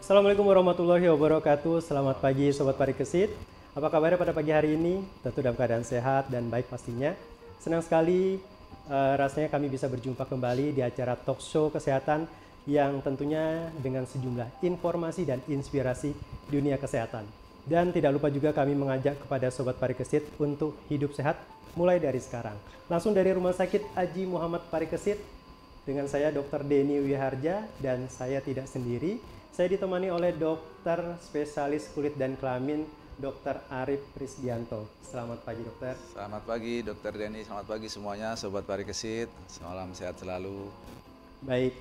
Assalamualaikum warahmatullahi wabarakatuh. Selamat pagi Sobat Parikesit. Apa kabarnya pada pagi hari ini? Tentu dalam keadaan sehat dan baik pastinya. Senang sekali rasanya kami bisa berjumpa kembali di acara talk show kesehatan yang tentunya dengan sejumlah informasi dan inspirasi dunia kesehatan. Dan tidak lupa juga kami mengajak kepada Sobat Parikesit untuk hidup sehat mulai dari sekarang. Langsung dari Rumah Sakit Aji Muhammad Parikesit dengan saya Dr. Denny Wiharja dan saya tidak sendiri. Saya ditemani oleh dokter spesialis kulit dan kelamin Dr. Arif Prisdianto. Selamat pagi dokter. Selamat pagi Dr. Denny, selamat pagi semuanya Sobat Parikesit. Semalam sehat selalu. Baik,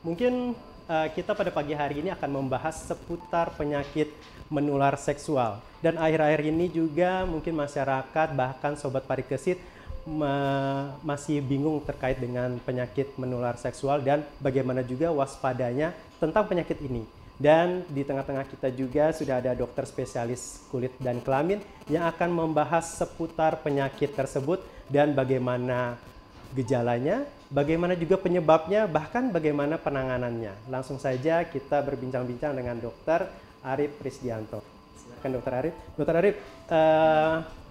mungkin kita pada pagi hari ini akan membahas seputar penyakit menular seksual. Dan akhir-akhir ini juga mungkin masyarakat bahkan Sobat Parikesit masih bingung terkait dengan penyakit menular seksual dan bagaimana juga waspadanya tentang penyakit ini. Dan di tengah-tengah kita juga sudah ada dokter spesialis kulit dan kelamin yang akan membahas seputar penyakit tersebut dan bagaimana gejalanya, bagaimana juga penyebabnya, bahkan bagaimana penanganannya. Langsung saja kita berbincang-bincang dengan dokter Arif Prisdianto. Silakan dokter Arif. Dokter Arif,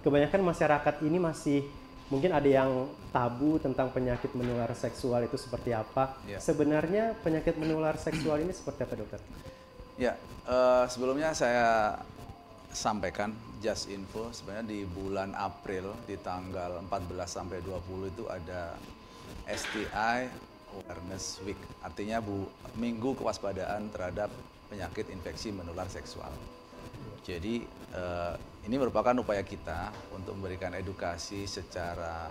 kebanyakan masyarakat ini masih mungkin ada yang tabu tentang penyakit menular seksual itu seperti apa. Ya. Sebenarnya penyakit menular seksual ini seperti apa dokter? Ya, sebelumnya saya sampaikan just info, sebenarnya di bulan April di tanggal 14 sampai 20 itu ada STI Awareness Week, artinya minggu kewaspadaan terhadap penyakit infeksi menular seksual. Jadi ini merupakan upaya kita untuk memberikan edukasi secara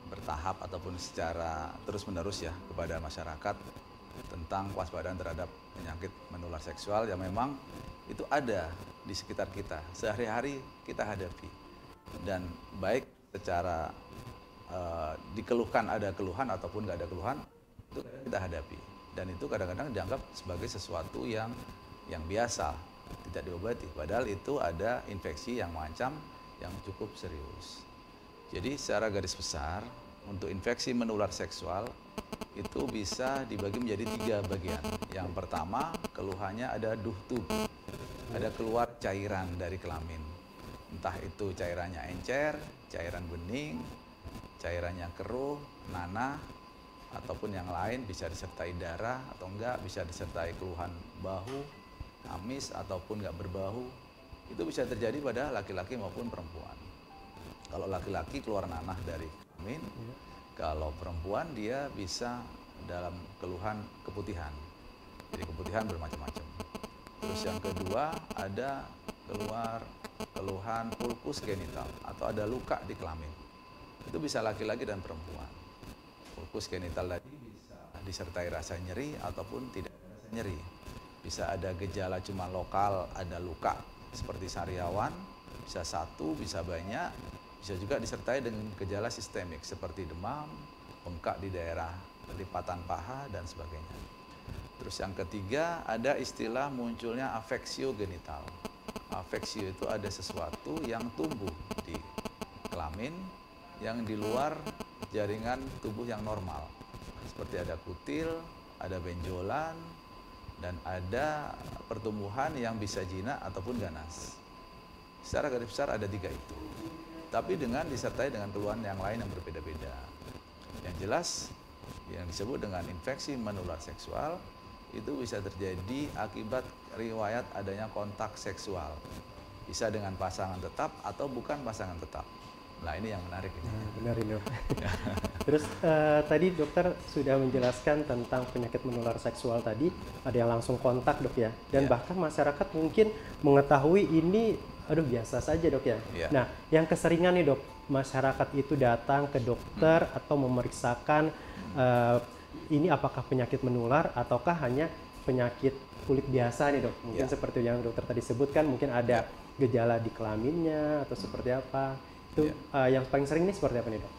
bertahap ataupun secara terus-menerus ya kepada masyarakat tentang kewaspadaan terhadap penyakit menular seksual yang memang itu ada di sekitar kita, sehari-hari kita hadapi. Dan baik secara dikeluhkan ada keluhan ataupun nggak ada keluhan, itu kita hadapi. Dan itu kadang-kadang dianggap sebagai sesuatu yang biasa, tidak diobati, padahal itu ada infeksi yang mengancam yang cukup serius. Jadi secara garis besar untuk infeksi menular seksual itu bisa dibagi menjadi 3 bagian. Yang pertama, keluhannya ada duhtu, ada keluar cairan dari kelamin, entah itu cairannya encer, cairan bening, cairannya keruh, nanah, ataupun yang lain, bisa disertai darah atau enggak, bisa disertai keluhan bahu, amis ataupun nggak berbahu. Itu bisa terjadi pada laki-laki maupun perempuan. Kalau laki-laki keluar nanah dari kelamin, kalau perempuan dia bisa dalam keluhan keputihan. Jadi keputihan bermacam-macam. Terus yang kedua ada keluhan ulkus genital atau ada luka di kelamin. Itu bisa laki-laki dan perempuan. Ulkus genital tadi bisa disertai rasa nyeri ataupun tidak ada rasa nyeri. Bisa ada gejala cuma lokal, ada luka seperti sariawan, bisa satu, bisa banyak, bisa juga disertai dengan gejala sistemik seperti demam, bengkak di daerah lipatan paha, dan sebagainya. Terus yang ketiga ada istilah munculnya afeksio genital. Afeksio itu ada sesuatu yang tumbuh di kelamin yang di luar jaringan tubuh yang normal. Seperti ada kutil, ada benjolan, dan ada pertumbuhan yang bisa jinak ataupun ganas. Secara garis besar ada 3 itu. Tapi disertai dengan keluhan yang lain yang berbeda-beda. Yang jelas, yang disebut dengan infeksi menular seksual, itu bisa terjadi akibat riwayat adanya kontak seksual. Bisa dengan pasangan tetap atau bukan pasangan tetap. Nah ini yang menarik ini. Benar ini. Terus tadi dokter sudah menjelaskan tentang penyakit menular seksual tadi, ada yang langsung kontak dok ya, dan bahkan masyarakat mungkin mengetahui ini, aduh biasa saja dok ya. Nah yang keseringan nih dok, masyarakat itu datang ke dokter atau memeriksakan ini apakah penyakit menular ataukah hanya penyakit kulit biasa nih dok, mungkin seperti yang dokter tadi sebutkan, mungkin ada gejala di kelaminnya atau seperti apa. Itu yang paling sering ini seperti apa nih dok?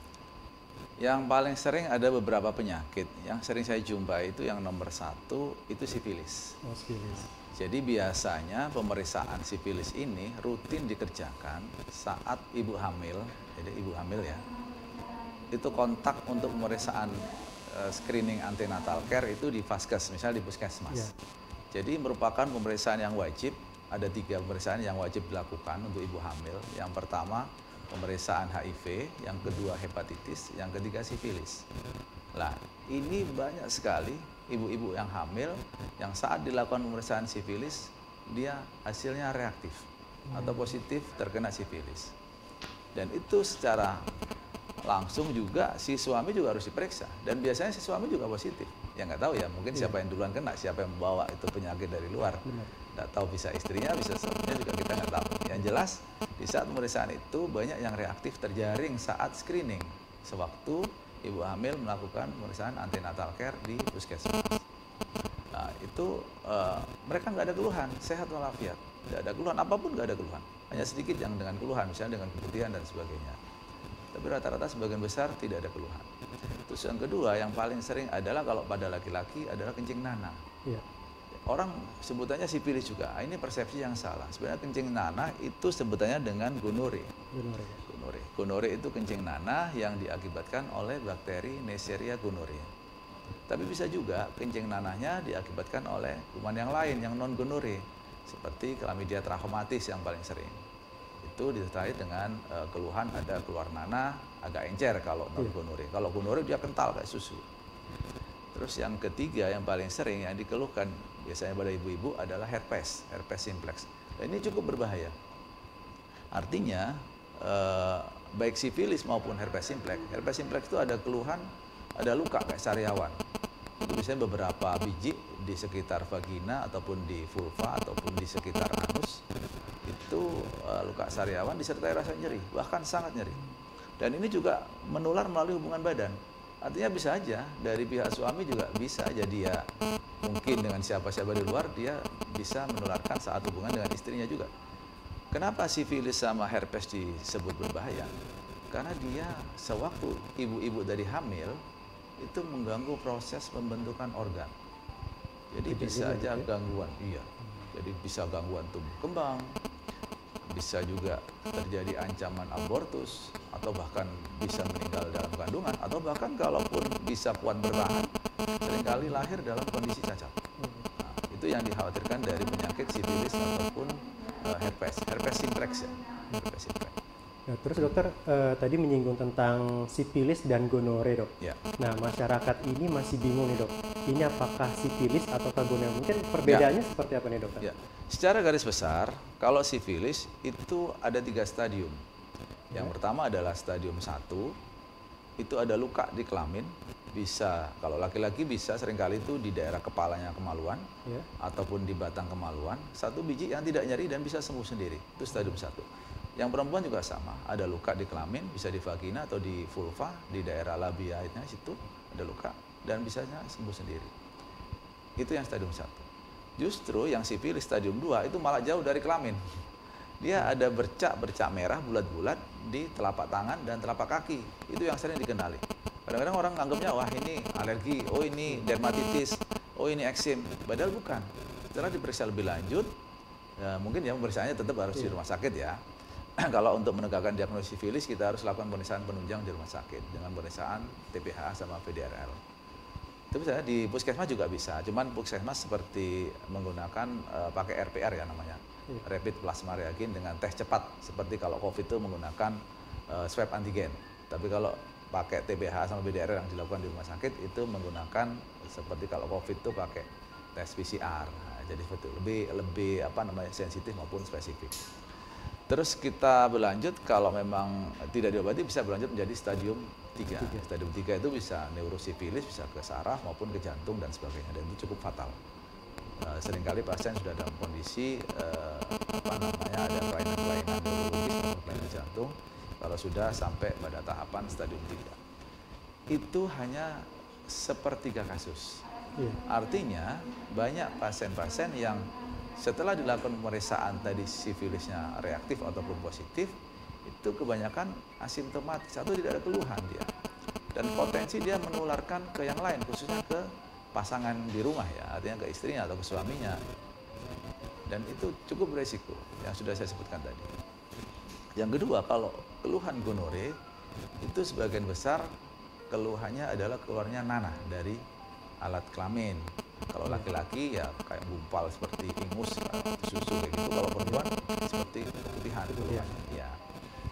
Yang paling sering ada beberapa penyakit. Yang sering saya jumpai itu yang nomor 1 itu sifilis. Oh, sifilis. Jadi biasanya pemeriksaan sifilis ini rutin dikerjakan saat ibu hamil. Jadi ibu hamil ya, itu kontak untuk pemeriksaan screening antenatal care itu di vaskes, misalnya di puskesmas. Jadi merupakan pemeriksaan yang wajib. Ada 3 pemeriksaan yang wajib dilakukan untuk ibu hamil. Yang pertama pemeriksaan HIV, yang kedua hepatitis, yang ketiga sifilis. Nah, ini banyak sekali ibu-ibu yang hamil yang saat dilakukan pemeriksaan sifilis, dia hasilnya reaktif atau positif terkena sifilis. Dan itu secara langsung juga si suami juga harus diperiksa. Dan biasanya si suami juga positif. Ya nggak tahu ya, mungkin siapa yang duluan kena, siapa yang membawa itu penyakit dari luar. Nggak tahu, bisa istrinya, bisa suaminya juga kita nggak tahu. Yang jelas di saat pemeriksaan itu banyak yang reaktif terjaring saat screening. Sewaktu ibu hamil melakukan pemeriksaan antenatal care di puskesmas. Nah itu mereka nggak ada keluhan, sehat walafiat. Nggak ada keluhan, apapun nggak ada keluhan. Hanya sedikit yang dengan keluhan, misalnya dengan keputihan dan sebagainya. Tapi rata-rata sebagian besar tidak ada keluhan. Terus yang kedua, yang paling sering adalah kalau pada laki-laki adalah kencing nanah. Iya. Orang sebutannya sifilis juga. Ini persepsi yang salah. Sebenarnya kencing nanah itu sebutannya dengan gonore. Gonore itu kencing nanah yang diakibatkan oleh bakteri Neisseria gonorrhea. Tapi bisa juga kencing nanahnya diakibatkan oleh kuman yang lain yang non gonore, seperti Chlamydia trachomatis yang paling sering. Itu disertai dengan keluhan ada keluar nanah, agak encer kalau non gonore. Kalau gonore dia kental kayak susu. Terus yang ketiga yang paling sering yang dikeluhkan biasanya pada ibu-ibu adalah herpes simplex. Dan ini cukup berbahaya. Artinya baik sifilis maupun herpes simplex itu ada keluhan, ada luka kayak sariawan. Itu biasanya beberapa biji di sekitar vagina ataupun di vulva ataupun di sekitar anus. Itu luka sariawan disertai rasa nyeri, bahkan sangat nyeri. Dan ini juga menular melalui hubungan badan. Artinya bisa aja dari pihak suami juga bisa aja dia mungkin dengan siapa-siapa di luar dia bisa menularkan saat hubungan dengan istrinya juga. Kenapa sifilis sama herpes disebut berbahaya? Karena dia sewaktu ibu-ibu dari hamil itu mengganggu proses pembentukan organ. Jadi bisa aja gangguan, iya. Jadi bisa gangguan tumbuh kembang, bisa juga terjadi ancaman abortus, atau bahkan bisa meninggal dalam kandungan, atau bahkan kalaupun bisa kuat bertahan, seringkali lahir dalam kondisi cacat. Nah, itu yang dikhawatirkan dari penyakit sifilis ataupun herpes simplex ya. Herpes simplex. Nah, terus dokter tadi menyinggung tentang sifilis dan gonore, dok. Ya. Nah, masyarakat ini masih bingung nih, dok. Ini apakah sifilis atau gonore? Mungkin perbedaannya seperti apa nih, dokter? Ya. Secara garis besar, kalau sifilis itu ada 3 stadium. Yang pertama adalah stadium 1, itu ada luka di kelamin, bisa kalau laki-laki bisa seringkali itu di daerah kepalanya kemaluan, ataupun di batang kemaluan, 1 biji yang tidak nyeri dan bisa sembuh sendiri, itu stadium 1. Yang perempuan juga sama, ada luka di kelamin, bisa di vagina atau di vulva, di daerah labianya situ ada luka dan bisa sembuh sendiri. Itu yang stadium 1. Justru yang sifilis stadium 2 itu malah jauh dari kelamin. Dia ada bercak merah bulat-bulat di telapak tangan dan telapak kaki. Itu yang sering dikenali. Kadang-kadang orang anggapnya wah ini alergi, oh ini dermatitis, oh ini eksim. Padahal bukan. Setelah diperiksa lebih lanjut, ya mungkin ya pemeriksaannya tetap harus di rumah sakit ya. Kalau untuk menegakkan diagnosis sifilis kita harus lakukan pemeriksaan penunjang di rumah sakit dengan pemeriksaan TPH sama VDRL. Itu misalnya di puskesmas juga bisa, cuman puskesmas seperti menggunakan pakai RPR ya namanya, rapid plasma reagin dengan tes cepat, seperti kalau COVID itu menggunakan swab antigen. Tapi kalau pakai TPH sama VDRL yang dilakukan di rumah sakit itu menggunakan seperti kalau COVID itu pakai tes PCR. Nah, jadi seperti lebih sensitif maupun spesifik. Terus kita berlanjut, kalau memang tidak diobati bisa berlanjut menjadi stadium 3. Stadium 3 itu bisa neurosifilis, bisa ke saraf maupun ke jantung dan sebagainya, dan itu cukup fatal. Seringkali pasien sudah dalam kondisi ada kelainan-kelainan neurologis maupun kelainan jantung kalau sudah sampai pada tahapan stadium 3. Itu hanya sepertiga kasus. Artinya banyak pasien-pasien yang setelah dilakukan pemeriksaan tadi sifilisnya reaktif ataupun positif, itu kebanyakan asimptomatis atau tidak ada keluhan dia. Dan potensi dia menularkan ke yang lain, khususnya ke pasangan di rumah ya, artinya ke istrinya atau ke suaminya. Dan itu cukup beresiko yang sudah saya sebutkan tadi. Yang kedua, kalau keluhan gonore itu sebagian besar keluhannya adalah keluarnya nanah dari alat kelamin Kalau laki-laki ya kayak gumpal seperti ingus, susu kayak gitu. Kalau perempuan seperti putihan keluhannya. Ya.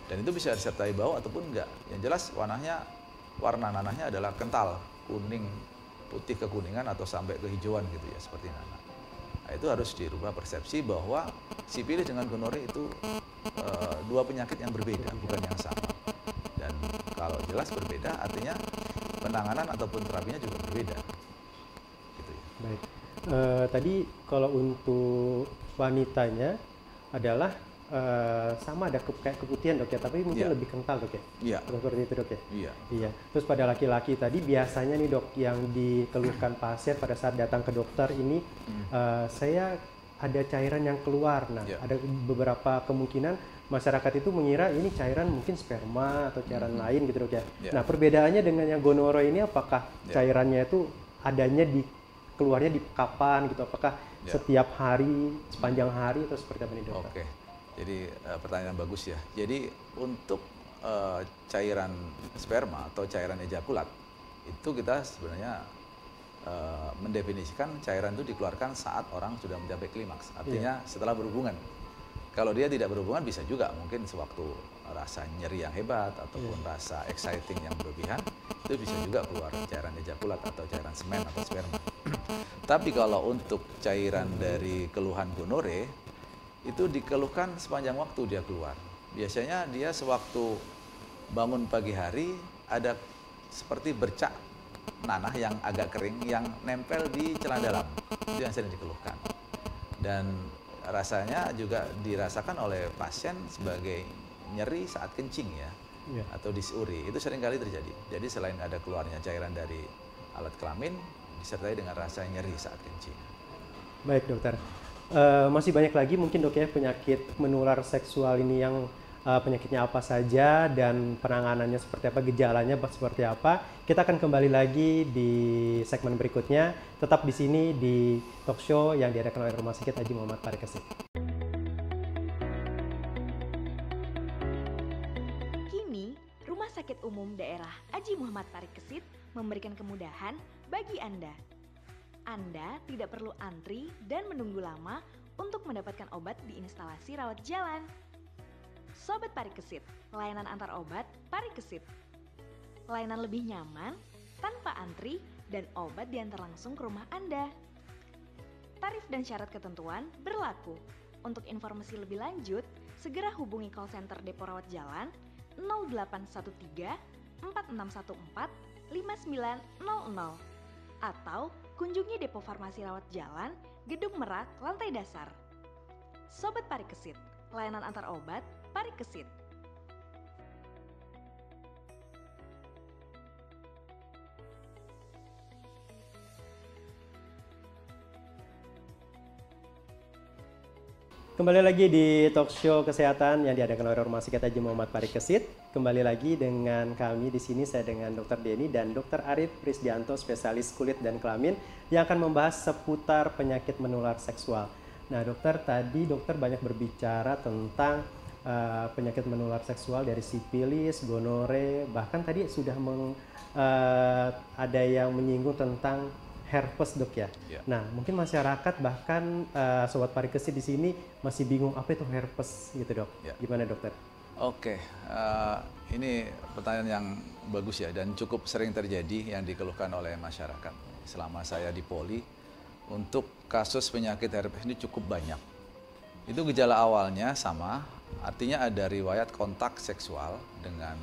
Dan itu bisa disertai bau ataupun enggak. Yang jelas warna nanahnya adalah kental, kuning, putih kekuningan atau sampai kehijauan gitu ya, seperti nanah. Nah, itu harus dirubah persepsi bahwa sipilis dengan gonore itu dua penyakit yang berbeda, bukan yang sama. Dan kalau jelas berbeda, artinya penanganan ataupun terapinya juga berbeda. Gitu ya. Baik. Tadi kalau untuk wanitanya adalah sama ada kayak keputihan dok ya, tapi mungkin lebih kental dok ya. Iya. Seperti itu dok ya. Iya. Iya. Terus pada laki-laki tadi biasanya nih dok yang dikeluhkan pasien pada saat datang ke dokter ini, saya ada cairan yang keluar. Nah, ada beberapa kemungkinan masyarakat itu mengira ini cairan mungkin sperma atau cairan lain gitu dok ya. Nah, perbedaannya dengan yang gonoro ini apakah cairannya itu adanya keluarnya di kapan gitu? Apakah setiap hari, sepanjang hari atau seperti apa nih dok? Oke. Jadi pertanyaan bagus ya. Jadi untuk cairan sperma atau cairan ejakulat itu kita sebenarnya mendefinisikan cairan itu dikeluarkan saat orang sudah mencapai klimaks. Artinya setelah berhubungan. Kalau dia tidak berhubungan bisa juga mungkin sewaktu rasa nyeri yang hebat ataupun rasa exciting yang berlebihan itu bisa juga keluar cairan ejakulat atau cairan semen atau sperma. Tapi kalau untuk cairan dari keluhan gonore itu dikeluhkan sepanjang waktu dia keluar. Biasanya dia sewaktu bangun pagi hari ada seperti bercak nanah yang agak kering yang nempel di celana dalam. Itu yang sering dikeluhkan. Dan rasanya juga dirasakan oleh pasien sebagai nyeri saat kencing ya, atau disuri. Itu sering kali terjadi. Jadi selain ada keluarnya cairan dari alat kelamin, disertai dengan rasa nyeri saat kencing. Baik dokter. Masih banyak lagi mungkin dok ya penyakit menular seksual ini yang penyakitnya apa saja dan penanganannya seperti apa, gejalanya seperti apa. Kita akan kembali lagi di segmen berikutnya. Tetap di sini di talk show yang diadakan oleh Rumah Sakit Haji Muhammad Parikesit. Kini, Rumah Sakit Umum Daerah Haji Muhammad Parikesit memberikan kemudahan bagi Anda. Anda tidak perlu antri dan menunggu lama untuk mendapatkan obat di instalasi rawat jalan. Sobat Parikesit, layanan antar obat Parikesit. Layanan lebih nyaman, tanpa antri, dan obat diantar langsung ke rumah Anda. Tarif dan syarat ketentuan berlaku. Untuk informasi lebih lanjut, segera hubungi call center Depo Rawat Jalan 0813 4614 5900 atau kunjungi Depo Farmasi Rawat Jalan, Gedung Merak, lantai dasar. Sobat Parikesit, layanan antar obat Parikesit. Kembali lagi di talk show kesehatan yang diadakan oleh Rumah Sakit Haji Muhammad Parikesit. Kembali lagi dengan kami di sini, saya dengan Dr. Denny dan Dr. Arif Prisdianto, spesialis kulit dan kelamin yang akan membahas seputar penyakit menular seksual. Nah dokter, tadi dokter banyak berbicara tentang penyakit menular seksual dari sipilis, gonore, bahkan tadi sudah ada yang menyinggung tentang herpes dok ya. Nah mungkin masyarakat bahkan sobat Parikesit di sini masih bingung apa itu herpes gitu dok. Gimana dokter? Oke, ini pertanyaan yang bagus ya dan cukup sering terjadi yang dikeluhkan oleh masyarakat selama saya di Poli. Untuk kasus penyakit herpes ini cukup banyak. Itu gejala awalnya sama, artinya ada riwayat kontak seksual dengan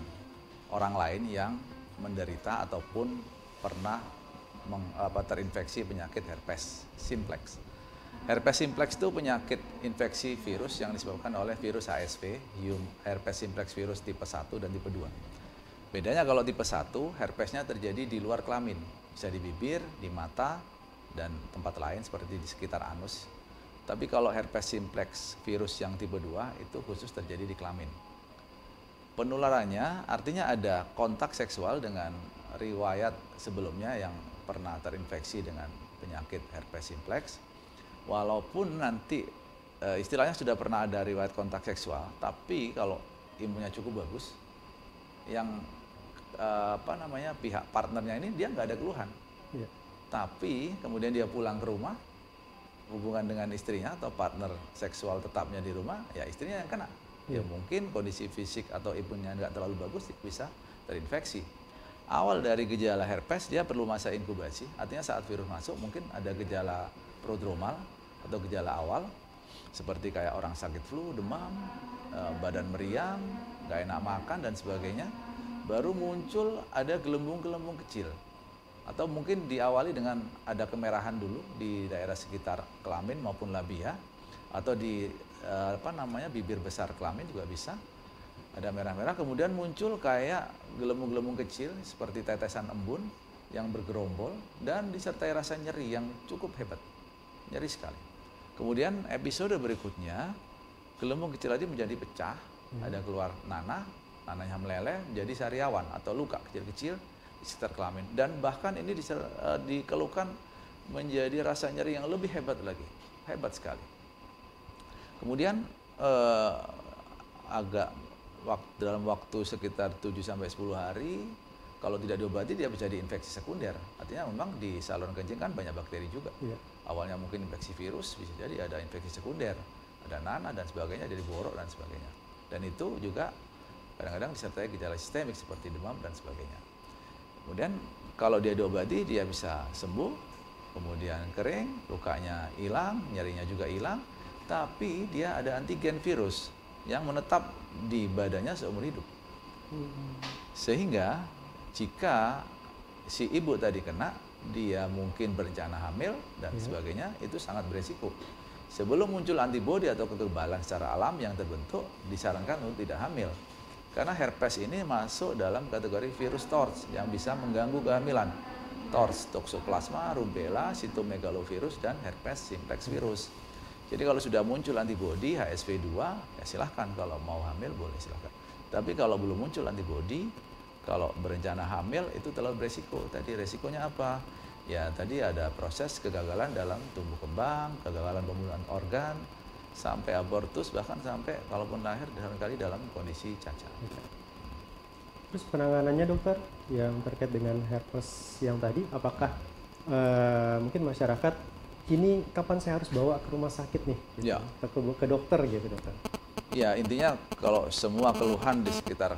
orang lain yang menderita ataupun pernah terinfeksi penyakit herpes simplex. Herpes simplex itu penyakit infeksi virus yang disebabkan oleh virus HSV, herpes simplex virus tipe 1 dan tipe 2. Bedanya kalau tipe 1, herpesnya terjadi di luar kelamin, bisa di bibir, di mata, dan tempat lain seperti di sekitar anus. Tapi kalau herpes simplex virus yang tipe 2 itu khusus terjadi di kelamin. Penularannya artinya ada kontak seksual dengan riwayat sebelumnya yang pernah terinfeksi dengan penyakit herpes simplex, walaupun nanti istilahnya sudah pernah ada riwayat kontak seksual, tapi kalau imunnya cukup bagus, yang pihak partnernya ini dia nggak ada keluhan. tapi kemudian dia pulang ke rumah, hubungan dengan istrinya atau partner seksual tetapnya di rumah, ya istrinya yang kena. Ya mungkin kondisi fisik atau imunnya nggak terlalu bagus, bisa terinfeksi. Awal dari gejala herpes, dia perlu masa inkubasi, artinya saat virus masuk mungkin ada gejala prodromal atau gejala awal, seperti kayak orang sakit flu, demam, badan meriang, nggak enak makan dan sebagainya. Baru muncul ada gelembung-gelembung kecil. Atau mungkin diawali dengan ada kemerahan dulu di daerah sekitar kelamin maupun labia, atau di bibir besar kelamin juga bisa. Ada merah-merah, kemudian muncul kayak gelembung-gelembung kecil seperti tetesan embun yang bergerombol dan disertai rasa nyeri yang cukup hebat. Nyeri sekali. Kemudian episode berikutnya, gelembung kecil tadi menjadi pecah, ada keluar nanahnya meleleh menjadi sariawan atau luka kecil-kecil di sekitar kelamin, dan bahkan ini dikeluhkan menjadi rasa nyeri yang lebih hebat lagi, hebat sekali. Kemudian dalam waktu sekitar 7-10 hari, kalau tidak diobati dia bisa diinfeksi sekunder. Artinya memang di saluran kencing kan banyak bakteri juga. Awalnya mungkin infeksi virus, bisa jadi ada infeksi sekunder, ada nanah dan sebagainya, jadi borok dan sebagainya. Dan itu juga kadang-kadang disertai gejala sistemik seperti demam dan sebagainya. Kemudian kalau dia diobati dia bisa sembuh, kemudian kering, lukanya hilang, nyerinya juga hilang, tapi dia ada antigen virus yang menetap di badannya seumur hidup. Sehingga jika si ibu tadi kena, dia mungkin berencana hamil dan sebagainya, itu sangat beresiko. Sebelum muncul antibodi atau kekebalan secara alam yang terbentuk, disarankan untuk tidak hamil. Karena herpes ini masuk dalam kategori virus TORCH yang bisa mengganggu kehamilan. TORCH, Toxoplasma, Rubella, Cytomegalovirus, dan herpes simplex virus. Jadi kalau sudah muncul antibodi HSV2, ya silahkan, kalau mau hamil boleh silahkan. Tapi kalau belum muncul antibodi, kalau berencana hamil itu terlalu beresiko. Tadi resikonya apa? Ya tadi ada proses kegagalan dalam tumbuh kembang, kegagalan pembunuhan organ, sampai abortus, bahkan sampai kalaupun lahir barangkali dalam kondisi cacat. Terus penanganannya dokter yang terkait dengan herpes yang tadi, apakah mungkin masyarakat ini kapan saya harus bawa ke rumah sakit nih? Gitu, ya. Ke dokter gitu dokter? Ya intinya kalau semua keluhan di sekitar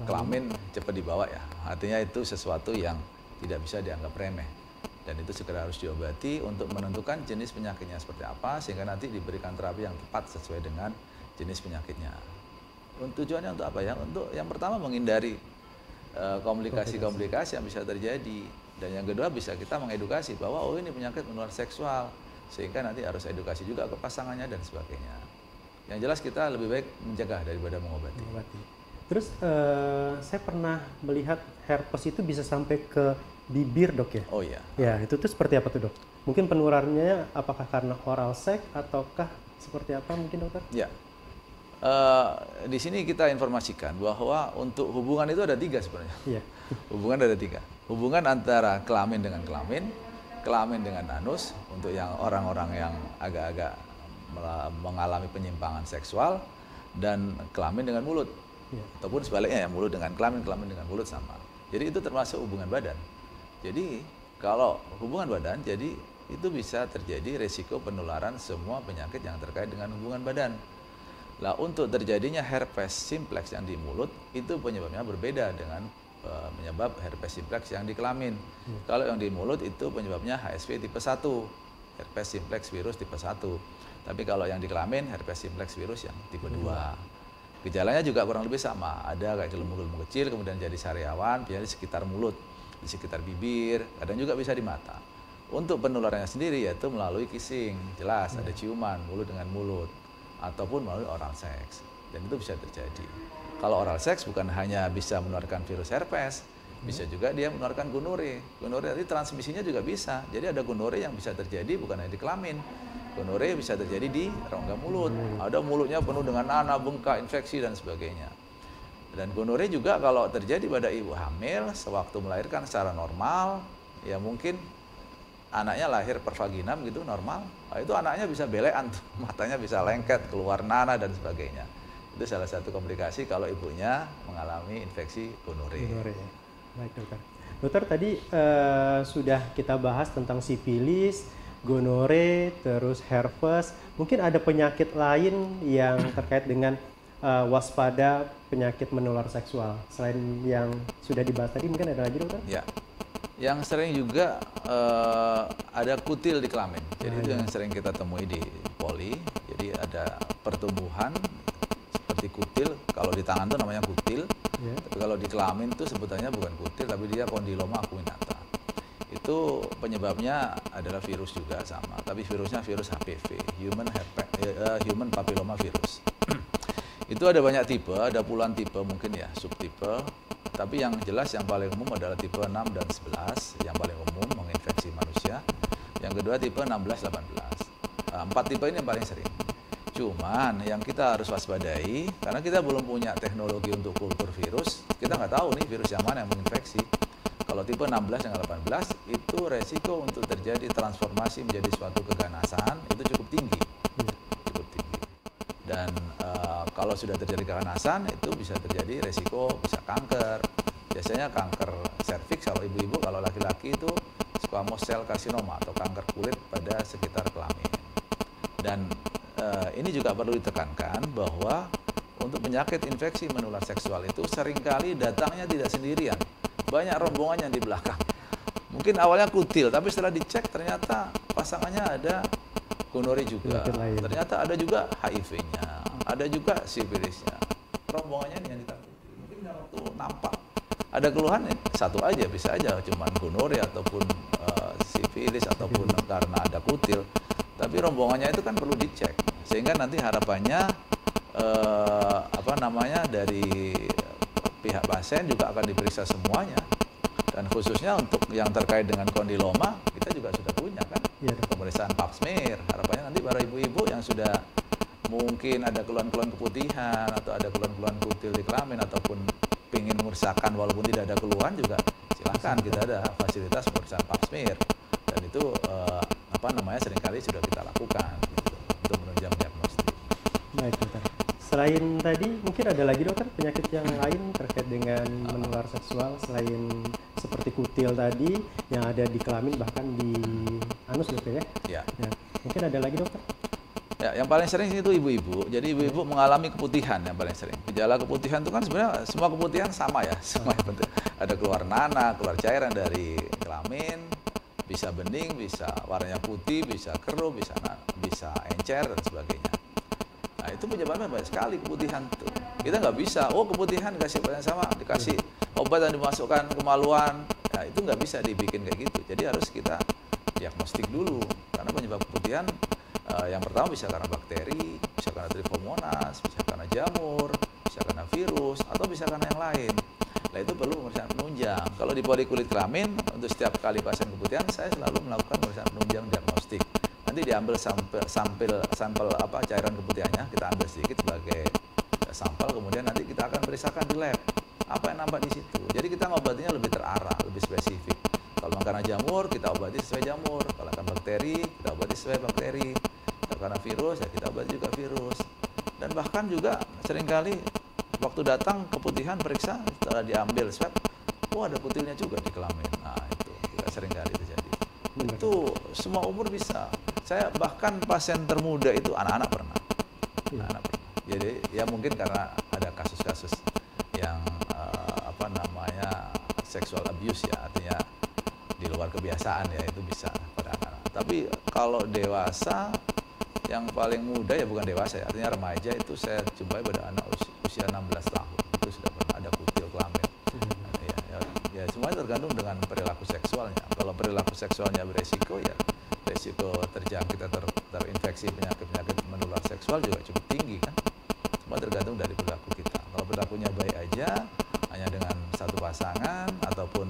kelamin cepat dibawa ya. Artinya itu sesuatu yang tidak bisa dianggap remeh. Dan itu segera harus diobati untuk menentukan jenis penyakitnya seperti apa, sehingga nanti diberikan terapi yang tepat sesuai dengan jenis penyakitnya. Tujuannya untuk apa ya? Untuk yang pertama menghindari komplikasi-komplikasi yang bisa terjadi. Dan yang kedua bisa kita mengedukasi bahwa oh ini penyakit menular seksual, sehingga nanti harus edukasi juga ke pasangannya dan sebagainya. Yang jelas kita lebih baik mencegah daripada mengobati. Terus saya pernah melihat herpes itu bisa sampai ke bibir dok ya? Oh iya. Ya itu tuh seperti apa tuh dok? Mungkin penularannya apakah karena oral seks ataukah seperti apa mungkin dokter? Ya. Di sini kita informasikan bahwa untuk hubungan itu ada 3 sebenarnya. Iya. Hubungan ada 3. Hubungan antara kelamin dengan kelamin, kelamin dengan anus untuk yang orang-orang yang agak-agak mengalami penyimpangan seksual, dan kelamin dengan mulut. Ya. Ataupun sebaliknya ya, mulut dengan kelamin, kelamin dengan mulut sama. Jadi itu termasuk hubungan badan. Jadi kalau hubungan badan, jadi itu bisa terjadi resiko penularan semua penyakit yang terkait dengan hubungan badan. Nah, untuk terjadinya herpes simplex yang di mulut, itu penyebabnya berbeda dengan penyebab herpes simplex yang di kelamin. Kalau yang di mulut itu penyebabnya HSV tipe 1, herpes simplex virus tipe 1. Tapi kalau yang di kelamin, herpes simplex virus yang tipe 2. Gejalanya juga kurang lebih sama, ada kayak gelembung-gelembung kecil, kemudian jadi sariawan, biasanya di sekitar mulut, di sekitar bibir, kadang juga bisa di mata. Untuk penularannya sendiri yaitu melalui kissing, jelas ada ciuman mulut dengan mulut, ataupun melalui oral seks, dan itu bisa terjadi. Kalau oral seks bukan hanya bisa menularkan virus herpes, bisa juga dia menularkan gonore. Gonore nanti transmisinya juga bisa, jadi ada gonore yang bisa terjadi bukan hanya di kelamin. Gonore bisa terjadi di rongga mulut, ada mulutnya penuh dengan nanah, bengkak, infeksi dan sebagainya. Dan gonore juga kalau terjadi pada ibu hamil sewaktu melahirkan secara normal, ya mungkin anaknya lahir per vaginam gitu normal, nah itu anaknya bisa belean, matanya bisa lengket, keluar nanah dan sebagainya. Itu salah satu komplikasi kalau ibunya mengalami infeksi gonore. Gonore. Baik dokter. Dokter tadi sudah kita bahas tentang sifilis, gonore, terus herpes. Mungkin ada penyakit lain yang terkait dengan waspada penyakit menular seksual. Selain yang sudah dibahas tadi, mungkin ada lagi dokter? Ya, yang sering juga ada kutil di kelamin. Jadi itu yang sering kita temui di poli. Jadi ada pertumbuhan seperti kutil. Kalau di tangan itu namanya kutil. Tapi kalau di kelamin itu sebutannya bukan kutil, tapi dia kondiloma acuminata. Itu penyebabnya adalah virus juga sama, tapi virusnya virus HPV, human papilloma virus. Itu ada banyak tipe, ada puluhan tipe mungkin ya, subtipe. Tapi yang jelas yang paling umum adalah tipe 6 dan 11, yang paling umum menginfeksi manusia. Yang kedua tipe 16, 18. 4 tipe ini yang paling sering. Cuman yang kita harus waspadai, karena kita belum punya teknologi untuk kultur virus, kita nggak tahu nih virus yang mana yang menginfeksi. Kalau tipe 16 dengan 18, itu resiko untuk terjadi transformasi menjadi suatu keganasan, itu cukup tinggi. Cukup tinggi. Dan kalau sudah terjadi keganasan, itu bisa terjadi resiko bisa kanker. Biasanya kanker serviks kalau ibu-ibu, kalau laki-laki itu squamous cell carcinoma atau kanker kulit pada sekitar kelamin. Dan ini juga perlu ditekankan bahwa untuk penyakit infeksi menular seksual itu seringkali datangnya tidak sendirian. Banyak rombongan yang di belakang. Mungkin awalnya kutil, tapi setelah dicek ternyata pasangannya ada gonore juga. Ternyata ada juga HIV-nya, ada juga sifilisnya. Rombongannya ini yang ditakuti. Mungkin waktu nampak ada keluhan satu aja, bisa aja cuman gonore ataupun sifilis ataupun karena ada kutil. Tapi rombongannya itu kan perlu dicek. Sehingga nanti harapannya dari pihak pasien juga akan diperiksa semuanya. Dan khususnya untuk yang terkait dengan kondiloma, kita juga sudah punya kan, pemeriksaan pap smear. Harapannya nanti para ibu-ibu yang sudah mungkin ada keluhan-keluhan keputihan atau ada keluhan-keluhan kutil di kelamin ataupun ingin memeriksakan walaupun tidak ada keluhan juga silahkan, kita ada fasilitas pemeriksaan pap smear. Dan itu seringkali sudah kita lakukan gitu, untuk menunjang diagnostik. Baik dokter. Selain tadi, mungkin ada lagi dokter penyakit yang lain terkait dengan menular seksual selain seperti kutil tadi yang ada di kelamin bahkan di anus dokter ya? Ya. Mungkin ada lagi dokter? Ya, yang paling sering itu ibu-ibu. Jadi ibu-ibu mengalami keputihan yang paling sering. Gejala keputihan itu kan sebenarnya semua keputihan sama ya, semua yang penting. Ada keluar nanah, keluar cairan dari kelamin, bisa bening, bisa warnanya putih, bisa keruh, bisa encer dan sebagainya. Nah itu penyebabnya banyak sekali keputihan tuh. Kita nggak bisa, keputihan kasih obat yang sama, dikasih obat yang dimasukkan kemaluan. Nah itu nggak bisa dibikin kayak gitu. Jadi harus kita diagnostik dulu. Karena penyebab keputihan yang pertama bisa karena bakteri, bisa karena trichomonas, bisa karena jamur, bisa karena virus, atau bisa karena yang lain. Nah itu perlu pemeriksaan penunjang. Kalau di poli kulit kelamin, untuk setiap kali pasien keputihan, saya selalu melakukan pemeriksaan penunjang diagnostik. Nanti diambil sampel cairan keputihannya, kita ambil sedikit sebagai sampel, kemudian nanti kita akan periksakan di lab apa yang nampak di situ. Jadi kita ngobatinya lebih terarah, lebih spesifik. Kalau karena jamur, kita obati sesuai jamur. Kalau karena bakteri, kita obati sesuai bakteri. Kalau karena virus, ya kita obati juga virus. Dan bahkan juga seringkali waktu datang keputihan periksa, setelah diambil swab, ada kutilnya juga di kelamin. Nah itu juga seringkali terjadi. Itu semua umur bisa. Saya bahkan pasien termuda itu anak-anak pernah. Anak-anak pernah. Jadi ya mungkin karena ada kasus-kasus yang sexual abuse ya, artinya di luar kebiasaan ya, itu bisa pada anak-anak. Tapi kalau dewasa, yang paling muda ya bukan dewasa ya, artinya remaja itu saya jumpai pada anak usia 16 tahun itu sudah pernah ada kutil kelamin. Ya semuanya tergantung dengan perilaku seksualnya. Kalau perilaku seksualnya beresiko, ya resiko terjangkit atau terinfeksi penyakit menular seksual juga cukup tinggi kan. Semua tergantung dari perilaku kita. Kalau perilakunya baik aja, hanya dengan satu pasangan ataupun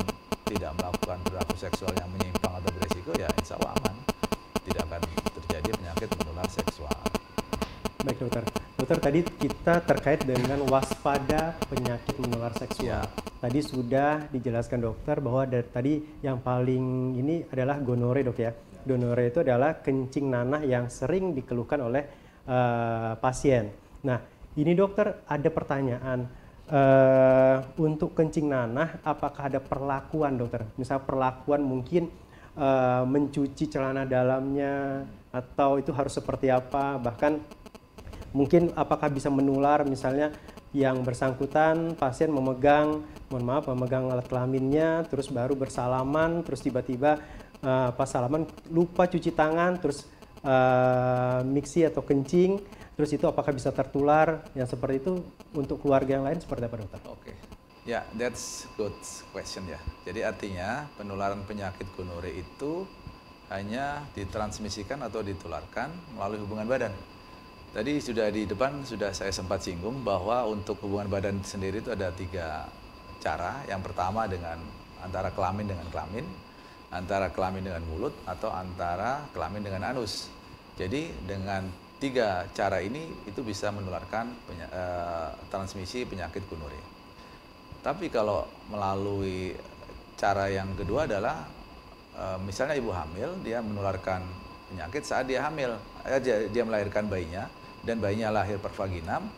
tidak melakukan perilaku seksual yang menyimpang atau beresiko, ya insya Allah aman. Tidak akan terjadi penyakit menular seksual. Baik dokter. Dokter, tadi kita terkait dengan waspada penyakit menular seksual. Tadi sudah dijelaskan dokter bahwa tadi yang paling ini adalah gonore dok ya. Gonore itu adalah kencing nanah yang sering dikeluhkan oleh pasien. Nah ini dokter ada pertanyaan, untuk kencing nanah, apakah ada perlakuan dokter? Misal perlakuan mungkin mencuci celana dalamnya, atau itu harus seperti apa? Bahkan mungkin apakah bisa menular, misalnya yang bersangkutan pasien memegang alat kelaminnya, terus baru bersalaman, terus tiba-tiba pas salaman lupa cuci tangan, terus mixi atau kencing, terus itu apakah bisa tertular? Yang seperti itu untuk keluarga yang lain seperti apa dokter? Oke, ya, that's good question ya. Jadi artinya penularan penyakit gonore itu hanya ditransmisikan atau ditularkan melalui hubungan badan. Tadi sudah di depan sudah saya sempat singgung bahwa untuk hubungan badan sendiri itu ada 3 cara. Yang pertama dengan antara kelamin dengan kelamin, antara kelamin dengan mulut, atau antara kelamin dengan anus. Jadi dengan 3 cara ini itu bisa menularkan transmisi penyakit gonore. Tapi kalau melalui cara yang kedua adalah misalnya ibu hamil, dia menularkan penyakit saat dia hamil, dia melahirkan bayinya dan bayinya lahir per vaginam.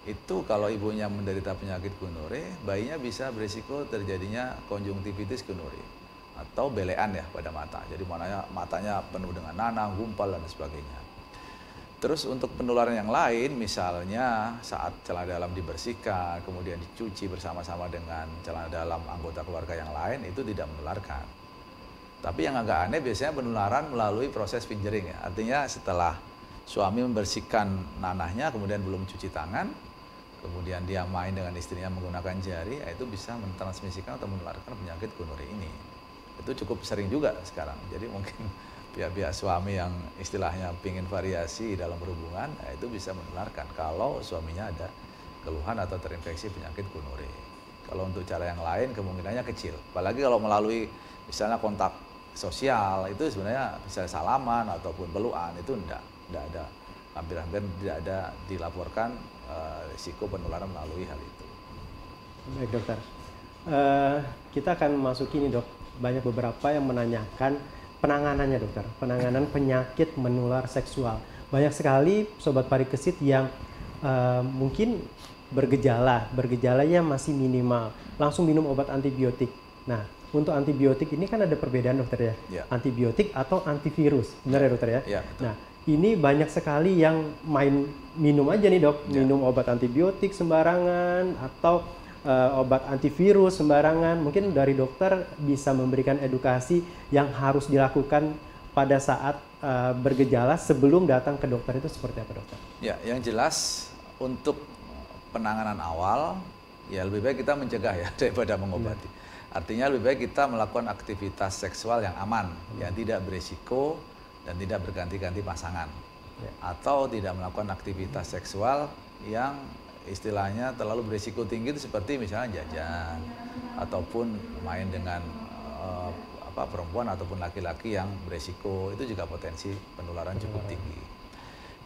Itu kalau ibunya menderita penyakit gonore, bayinya bisa berisiko terjadinya konjungtivitis gonore atau belean ya pada mata. Jadi matanya penuh dengan nanah, gumpal dan sebagainya. Terus untuk penularan yang lain, misalnya saat celana dalam dibersihkan, kemudian dicuci bersama-sama dengan celana dalam anggota keluarga yang lain, itu tidak menularkan. Tapi yang agak aneh biasanya penularan melalui proses fingering ya. Artinya setelah suami membersihkan nanahnya, kemudian belum cuci tangan, kemudian dia main dengan istrinya menggunakan jari, itu bisa mentransmisikan atau menularkan penyakit gonore ini. Itu cukup sering juga sekarang. Jadi mungkin pihak-pihak suami yang istilahnya pingin variasi dalam berhubungan, itu bisa menularkan kalau suaminya ada keluhan atau terinfeksi penyakit gonore. Kalau untuk cara yang lain kemungkinannya kecil. Apalagi kalau melalui misalnya kontak sosial, itu sebenarnya misalnya salaman ataupun pelukan, itu enggak ada, hampir-hampir tidak ada dilaporkan risiko penularan melalui hal itu. Baik dokter, kita akan masuk ini dok, banyak beberapa yang menanyakan penanganannya dokter, penanganan penyakit menular seksual. Banyak sekali sobat parikesit yang mungkin bergejalanya masih minimal, langsung minum obat antibiotik. Nah, untuk antibiotik ini kan ada perbedaan dokter ya, antibiotik atau antivirus, benar ya dokter ya? Ya, nah, ini banyak sekali yang minum aja nih dok, minum obat antibiotik sembarangan atau obat antivirus sembarangan. Mungkin dari dokter bisa memberikan edukasi yang harus dilakukan pada saat bergejala sebelum datang ke dokter itu seperti apa dokter? Ya, yang jelas untuk penanganan awal ya lebih baik kita mencegah ya daripada mengobati. Artinya lebih baik kita melakukan aktivitas seksual yang aman, yang tidak berisiko dan tidak berganti-ganti pasangan, atau tidak melakukan aktivitas seksual yang istilahnya terlalu berisiko tinggi, itu seperti misalnya jajan ataupun main dengan perempuan ataupun laki-laki yang berisiko, itu juga potensi penularan cukup tinggi.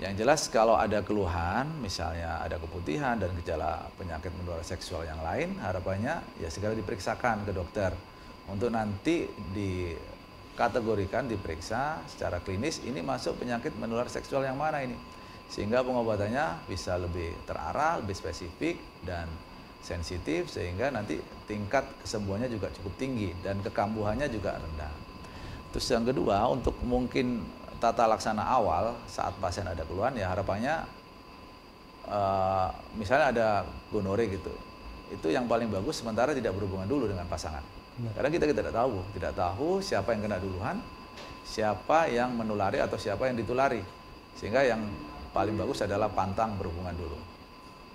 Yang jelas kalau ada keluhan, misalnya ada keputihan dan gejala penyakit menular seksual yang lain, harapannya ya segera diperiksakan ke dokter untuk nanti dikategorikan, diperiksa secara klinis ini masuk penyakit menular seksual yang mana ini, sehingga pengobatannya bisa lebih terarah, lebih spesifik dan sensitif, sehingga nanti tingkat kesembuhannya juga cukup tinggi dan kekambuhannya juga rendah. Terus yang kedua, untuk mungkin tata laksana awal saat pasien ada keluhan, ya harapannya misalnya ada gonore gitu, itu yang paling bagus sementara tidak berhubungan dulu dengan pasangan. Karena kita tidak tahu siapa yang kena duluan, siapa yang menulari atau siapa yang ditulari. Sehingga yang paling bagus adalah pantang berhubungan dulu.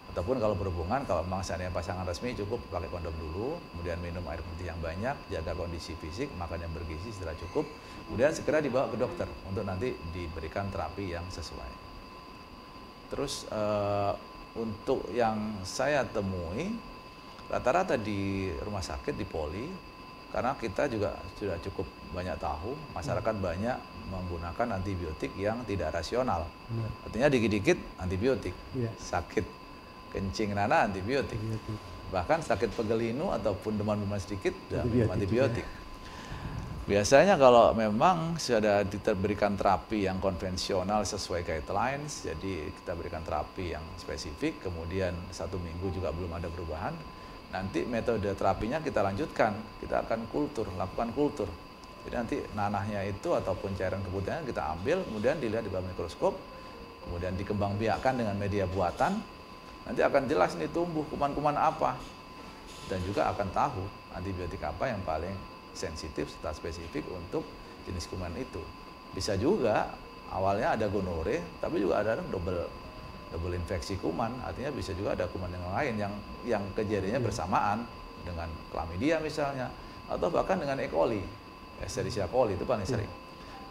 Ataupun kalau berhubungan, kalau memang seandainya pasangan resmi, cukup pakai kondom dulu, kemudian minum air putih yang banyak, jaga kondisi fisik, makan yang bergizi setelah cukup, kemudian segera dibawa ke dokter untuk nanti diberikan terapi yang sesuai. Terus untuk yang saya temui, rata-rata di rumah sakit, di poli, karena kita juga sudah cukup banyak tahu, masyarakat banyak menggunakan antibiotik yang tidak rasional. Artinya dikit-dikit antibiotik, sakit kencing nanah antibiotik, bahkan sakit pegelinu ataupun demam-demam sedikit minum antibiotik. Biasanya kalau memang sudah diberikan terapi yang konvensional sesuai guidelines, jadi kita berikan terapi yang spesifik, kemudian 1 minggu juga belum ada perubahan, nanti metode terapinya kita lanjutkan, kita akan lakukan kultur. Jadi nanti nanahnya itu ataupun cairan keputihan kita ambil, kemudian dilihat di bawah mikroskop, kemudian dikembangbiakkan dengan media buatan, nanti akan jelas nih tumbuh kuman-kuman apa, dan juga akan tahu antibiotik apa yang paling sensitif serta spesifik untuk jenis kuman itu. Bisa juga awalnya ada gonore, tapi juga ada double infeksi kuman, artinya bisa juga ada kuman yang lain yang kejadiannya bersamaan dengan chlamydia misalnya, atau bahkan dengan E. coli, Escherichia coli itu paling sering.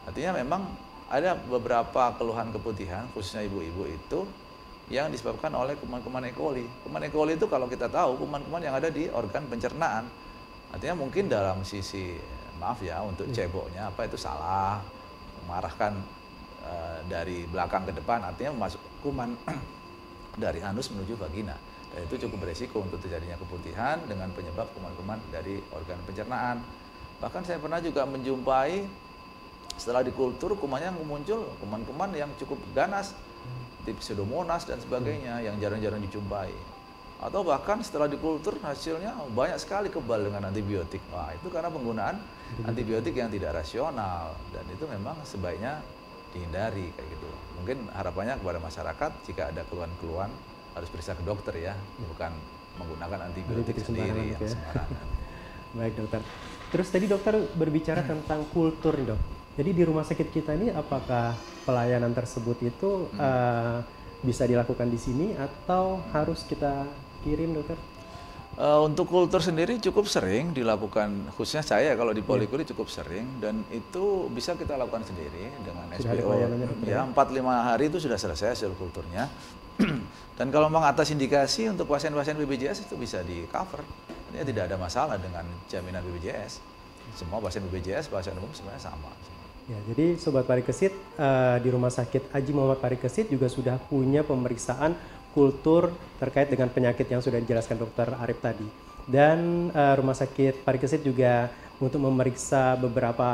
Artinya memang ada beberapa keluhan keputihan, khususnya ibu-ibu itu, yang disebabkan oleh kuman-kuman E. coli. Kuman E. coli itu kalau kita tahu, kuman-kuman yang ada di organ pencernaan. Artinya mungkin dalam sisi, maaf ya, untuk ceboknya apa itu salah, mengarahkan dari belakang ke depan, artinya masuk kuman dari anus menuju vagina. Dan itu cukup beresiko untuk terjadinya keputihan dengan penyebab kuman-kuman dari organ pencernaan. Bahkan saya pernah juga menjumpai setelah dikultur kumannya muncul kuman-kuman yang cukup ganas, seperti Pseudomonas dan sebagainya yang jarang-jarang dijumpai. Atau bahkan setelah dikultur hasilnya banyak sekali kebal dengan antibiotik. Wah, itu karena penggunaan antibiotik yang tidak rasional, dan itu memang sebaiknya dihindari kayak gitu. Mungkin harapannya kepada masyarakat jika ada keluhan-keluhan harus periksa ke dokter ya, bukan menggunakan antibiotik sendiri yang sembarangan. Baik dokter. Terus tadi dokter berbicara tentang kultur nih dok. Jadi di rumah sakit kita ini apakah pelayanan tersebut itu bisa dilakukan di sini atau harus kita kirim dokter? Untuk kultur sendiri cukup sering dilakukan, khususnya saya kalau di Polikuri cukup sering, dan itu bisa kita lakukan sendiri dengan SPO. Ya, 4-5 hari itu sudah selesai hasil kulturnya. Dan kalau memang atas indikasi untuk pasien-pasien BPJS itu bisa di cover. Artinya tidak ada masalah dengan jaminan BPJS. Semua pasien BPJS, pasien umum sebenarnya sama. Ya, jadi Sobat Parikesit, di Rumah Sakit Haji Muhammad Parikesit juga sudah punya pemeriksaan kultur terkait dengan penyakit yang sudah dijelaskan Dr. Arif tadi. Dan Rumah Sakit Parikesit juga untuk memeriksa beberapa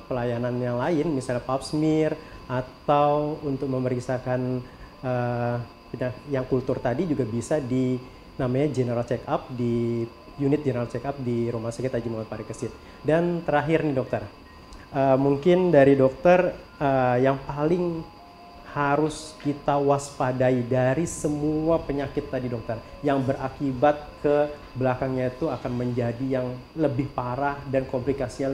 pelayanan yang lain, misalnya pap smear, atau untuk memeriksakan yang kultur tadi juga bisa di namanya general check up, di unit general check up di Rumah Sakit Haji Muhammad Parikesit. Dan terakhir nih dokter, mungkin dari dokter yang paling harus kita waspadai dari semua penyakit tadi dokter yang berakibat ke belakangnya itu akan menjadi yang lebih parah dan komplikasinya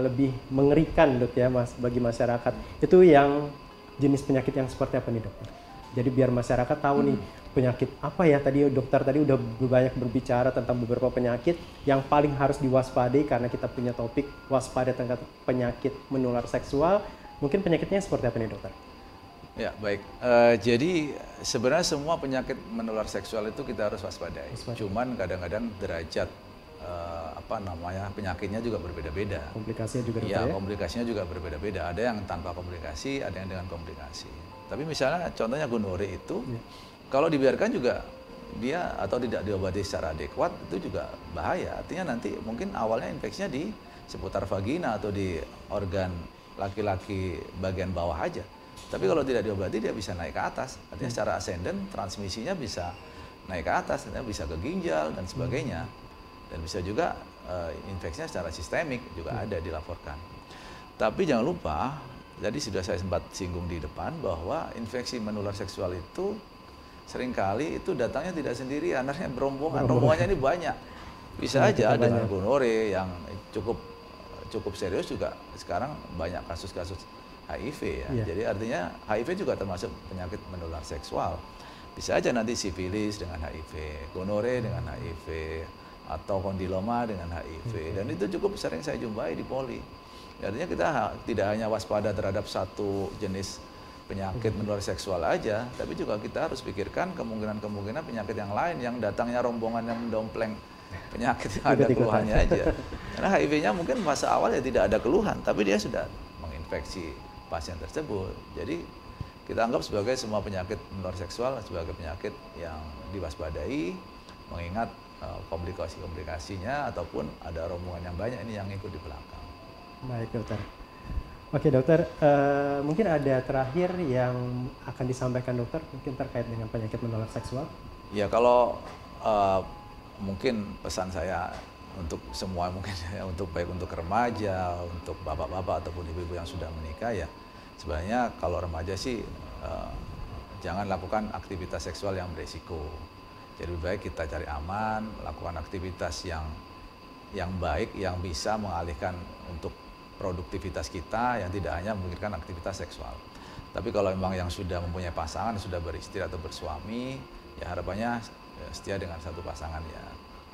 lebih mengerikan dok ya mas bagi masyarakat, itu yang jenis penyakit yang seperti apa nih dokter? Jadi biar masyarakat tahu nih penyakit apa ya, tadi dokter tadi udah banyak berbicara tentang beberapa penyakit yang paling harus diwaspadai karena kita punya topik waspada tentang penyakit menular seksual. Mungkin penyakitnya seperti apa nih dokter? Ya baik, jadi sebenarnya semua penyakit menular seksual itu kita harus waspadai. Cuman kadang-kadang derajat penyakitnya juga berbeda-beda. Komplikasinya juga berbeda. Ya, komplikasinya juga berbeda-beda. Ada yang tanpa komplikasi, ada yang dengan komplikasi. Tapi misalnya contohnya gonore itu, kalau dibiarkan juga dia atau tidak diobati secara adekuat itu juga bahaya. Artinya nanti mungkin awalnya infeksinya di seputar vagina atau di organ laki-laki bagian bawah aja. Tapi kalau tidak diobati dia bisa naik ke atas. Artinya secara ascendant transmisinya bisa naik ke atas, bisa ke ginjal dan sebagainya. Dan bisa juga infeksinya secara sistemik juga ada dilaporkan. Tapi jangan lupa, tadi sudah saya sempat singgung di depan bahwa infeksi menular seksual itu seringkali itu datangnya tidak sendirian, anaknya berombongan. Rombongannya ini banyak. Bisa aja dengan gonore yang cukup serius juga sekarang banyak kasus-kasus HIV ya. Jadi artinya HIV juga termasuk penyakit menular seksual. Bisa aja nanti sifilis dengan HIV, gonore dengan HIV, atau kondiloma dengan HIV. Dan itu cukup sering saya jumpai di poli. Artinya kita tidak hanya waspada terhadap satu jenis penyakit menular seksual aja, tapi juga kita harus pikirkan kemungkinan-kemungkinan penyakit yang lain yang datangnya rombongan yang mendompleng penyakit yang ada keluhannya aja. Karena HIV-nya mungkin masa awal ya tidak ada keluhan, tapi dia sudah menginfeksi pasien tersebut. Jadi kita anggap sebagai semua penyakit menular seksual sebagai penyakit yang diwaspadai, mengingat komplikasinya ataupun ada rombongan yang banyak ini yang ikut di belakang. Baik dokter. Oke dokter, mungkin ada terakhir yang akan disampaikan dokter mungkin terkait dengan penyakit menular seksual? Ya kalau mungkin pesan saya untuk semua mungkin ya, untuk baik untuk remaja, untuk bapak-bapak ataupun ibu-ibu yang sudah menikah ya sebenarnya kalau remaja sih jangan lakukan aktivitas seksual yang beresiko. Jadi lebih baik kita cari aman, lakukan aktivitas yang baik, yang bisa mengalihkan untuk produktivitas kita, yang tidak hanya memikirkan aktivitas seksual. Tapi kalau memang yang sudah mempunyai pasangan, sudah beristri atau bersuami, ya harapannya setia dengan satu pasangan ya.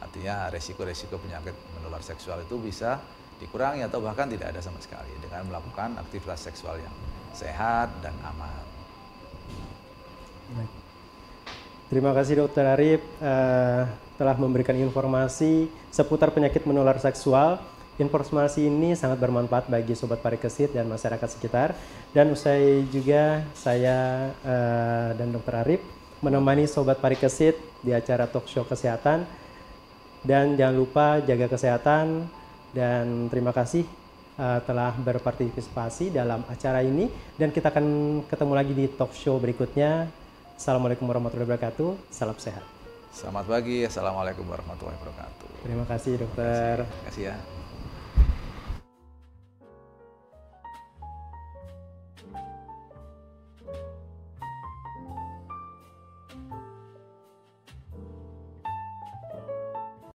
Artinya resiko-resiko penyakit menular seksual itu bisa dikurangi atau bahkan tidak ada sama sekali dengan melakukan aktivitas seksual yang sehat dan aman. Baik. Terima kasih Dokter Arif telah memberikan informasi seputar penyakit menular seksual. Informasi ini sangat bermanfaat bagi Sobat Parikesit dan masyarakat sekitar. Dan usai juga saya dan Dokter Arif menemani Sobat Parikesit di acara talk show kesehatan. Dan jangan lupa jaga kesehatan dan terima kasih telah berpartisipasi dalam acara ini. Dan kita akan ketemu lagi di talk show berikutnya. Assalamualaikum warahmatullahi wabarakatuh. Salam sehat. Selamat pagi. Assalamualaikum warahmatullahi wabarakatuh. Terima kasih dokter. Terima kasih ya.